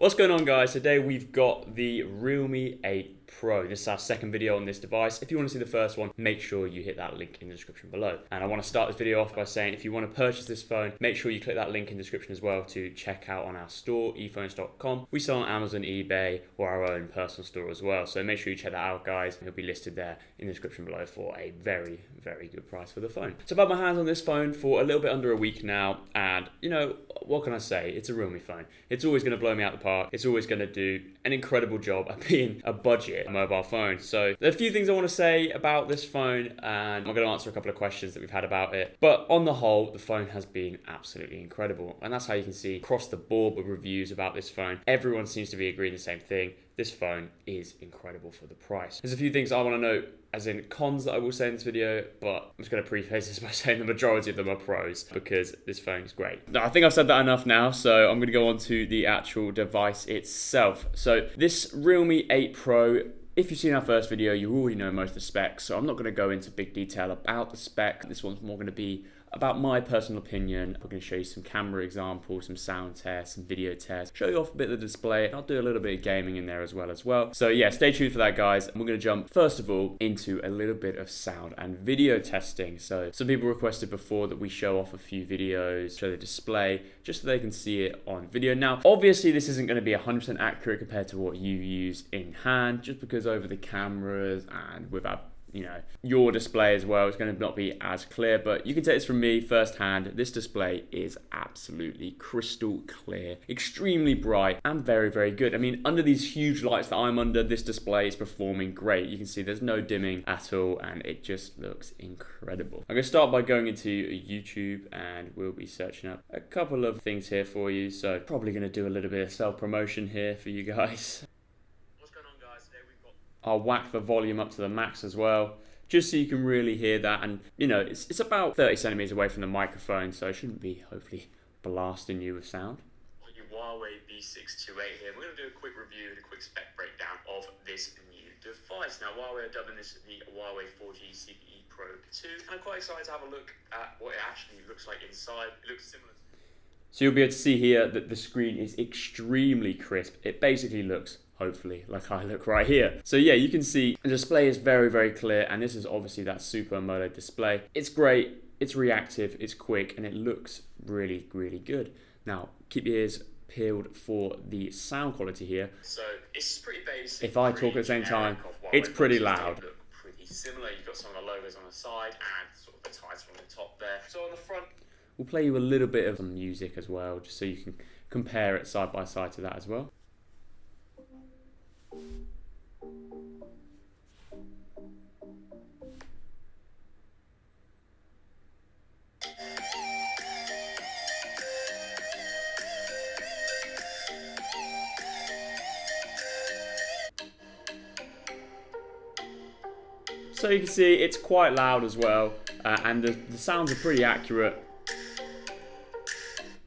What's going on, guys? Today we've got the Realme 8 Pro. This is our second video on this device. If you want to see the first one, make sure you hit that link in the description below. And I want to start this video off by saying if you want to purchase this phone, make sure you click that link in the description as well to check out on our store, eFones.com. We sell on Amazon, eBay, or our own personal store as well. So make sure you check that out, guys. It'll be listed there in the description below for a very, very good price for the phone. So I've had my hands on this phone for a little bit under a week now, and you know, what can I say? It's a Realme phone. It's always going to blow me out the park. It's always going to do an incredible job at being a budget mobile phone. So there are a few things I want to say about this phone, and I'm going to answer a couple of questions that we've had about it. But on the whole, the phone has been absolutely incredible. And that's how you can see across the board with reviews about this phone. Everyone seems to be agreeing the same thing. This phone is incredible for the price. There's a few things I want to note, as in cons, that I will say in this video, but I'm just going to preface this by saying the majority of them are pros, because this phone is great. Now, I think I've said that enough now, so I'm going to go on to the actual device itself. So this Realme 8 Pro, if you've seen our first video, you already know most of the specs, so I'm not going to go into big detail about the spec. This one's more going to be about my personal opinion. I'm going to show you some camera examples, some sound tests, some video tests, show you off a bit of the display, and I'll do a little bit of gaming in there as well. So yeah, stay tuned for that, guys. And we're going to jump, first of all, into a little bit of sound and video testing. So some people requested before that we show off a few videos, show the display, just so they can see it on video. Now, obviously, this isn't going to be 100% accurate compared to what you use in hand, just because over the cameras and with our your display as well, it's going to not be as clear, but you can take this from me firsthand. This display is absolutely crystal clear, extremely bright, and very, very good. I mean, under these huge lights that I'm under, this display is performing great. You can see there's no dimming at all, and it just looks incredible. I'm going to start by going into YouTube, and we'll be searching up a couple of things here for you. So probably going to do a little bit of self-promotion here for you guys. I'll whack the volume up to the max as well, just so you can really hear that. And you know, it's about 30 centimeters away from the microphone, so it shouldn't be hopefully blasting you with sound. Your Huawei B628 here. We're going to do a quick review and a quick spec breakdown of this new device. Now, Huawei are dubbing this the Huawei 4G CPE Pro 2. And I'm quite excited to have a look at what it actually looks like inside. It looks similar. So you'll be able to see here that the screen is extremely crisp. It basically looks, hopefully, like I look right here. So yeah, you can see the display is very, very clear, and this is obviously that Super AMOLED display. It's great, it's reactive, it's quick, and it looks really, really good. Now, keep your ears peeled for the sound quality here. So it's pretty basic. If I talk at the same time, it's pretty loud. Look pretty similar. You've got some of the logos on the side and sort of the title on the top there. So on the front, we'll play you a little bit of some music as well, just so you can compare it side by side to that as well. So you can see it's quite loud as well, and the sounds are pretty accurate.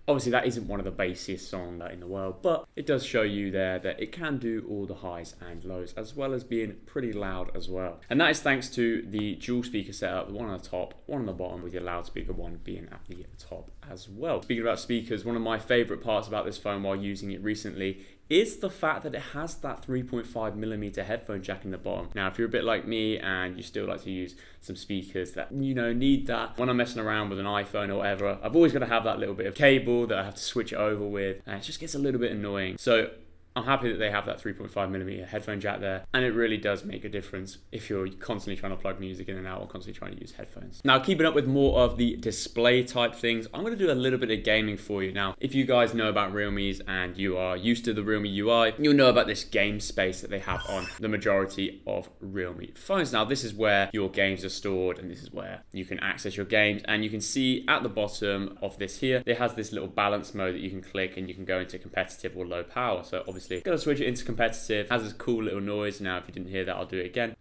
Obviously, that isn't one of the bassiest songs in the world, but it does show you there that it can do all the highs and lows, as well as being pretty loud as well. And that is thanks to the dual speaker setup, the one on the top, one on the bottom, with your loudspeaker one being at the top as well. Speaking about speakers, one of my favorite parts about this phone while using it recently is the fact that it has that 3.5mm headphone jack in the bottom. Now, if you're a bit like me and you still like to use some speakers that, you know, need that when I'm messing around with an iPhone or whatever, I've always got to have that little bit of cable that I have to switch it over with, and it just gets a little bit annoying. So I'm happy that they have that 3.5mm headphone jack there, and it really does make a difference if you're constantly trying to plug music in and out or constantly trying to use headphones. Now, keeping up with more of the display type things, I'm going to do a little bit of gaming for you. Now, if you guys know about Realme's and you are used to the Realme UI, you'll know about this game space that they have on the majority of Realme phones. Now, this is where your games are stored, and this is where you can access your games, and you can see at the bottom of this here, it has this little balance mode that you can click, and you can go into competitive or low power. So obviously, going to switch it into competitive. Has this cool little noise. Now, if you didn't hear that, I'll do it again.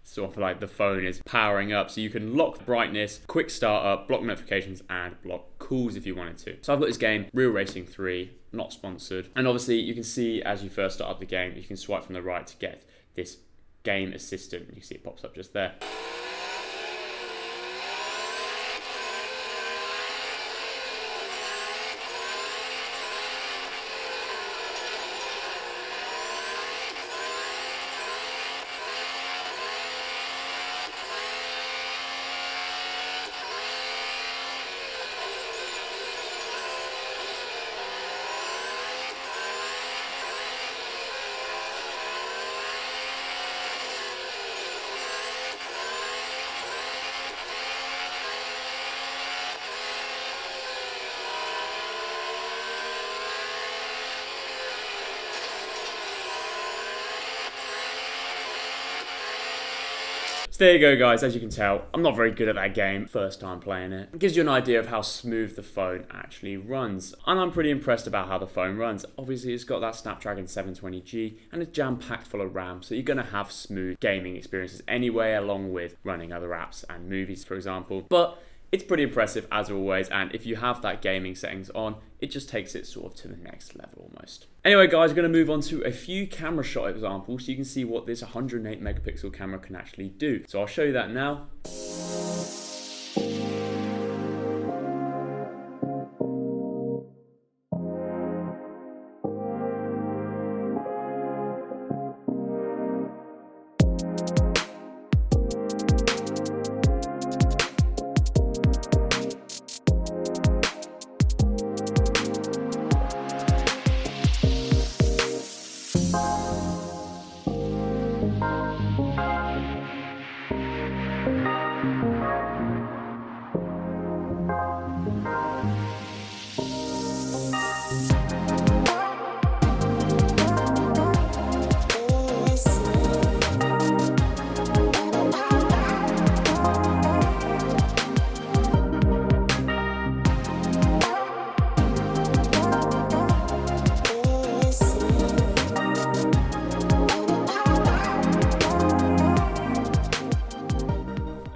Sort of like the phone is powering up, so you can lock brightness, quick start up, block notifications, and block calls if you wanted to. So I've got this game, Real Racing 3, not sponsored. And obviously, you can see as you first start up the game, you can swipe from the right to get this game assistant. You can see it pops up just there. So there you go, guys. As you can tell, I'm not very good at that game. First time playing it. It gives you an idea of how smooth the phone actually runs. And I'm pretty impressed about how the phone runs. Obviously, it's got that Snapdragon 720G and it's jam-packed full of RAM. So you're going to have smooth gaming experiences anyway, along with running other apps and movies, for example. But it's pretty impressive as always, and if you have that gaming settings on, it just takes it sort of to the next level almost. Anyway guys, we're going to move on to a few camera shot examples so you can see what this 108 megapixel camera can actually do. So I'll show you that now.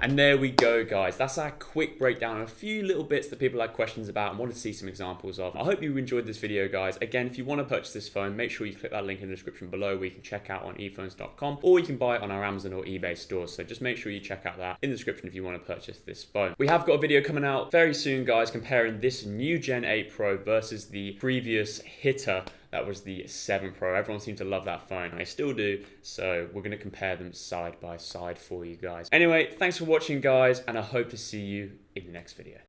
And there we go, guys. That's our quick breakdown of a few little bits that people had questions about and wanted to see some examples of. I hope you enjoyed this video, guys. Again, if you want to purchase this phone, make sure you click that link in the description below where you can check out on eFones.com, or you can buy it on our Amazon or eBay stores. So just make sure you check out that in the description if you want to purchase this phone. We have got a video coming out very soon, guys, comparing this new Gen 8 Pro versus the previous hitter. That was the 7 Pro. Everyone seemed to love that phone. I still do. So we're going to compare them side by side for you guys. Anyway, thanks for watching, guys, and I hope to see you in the next video.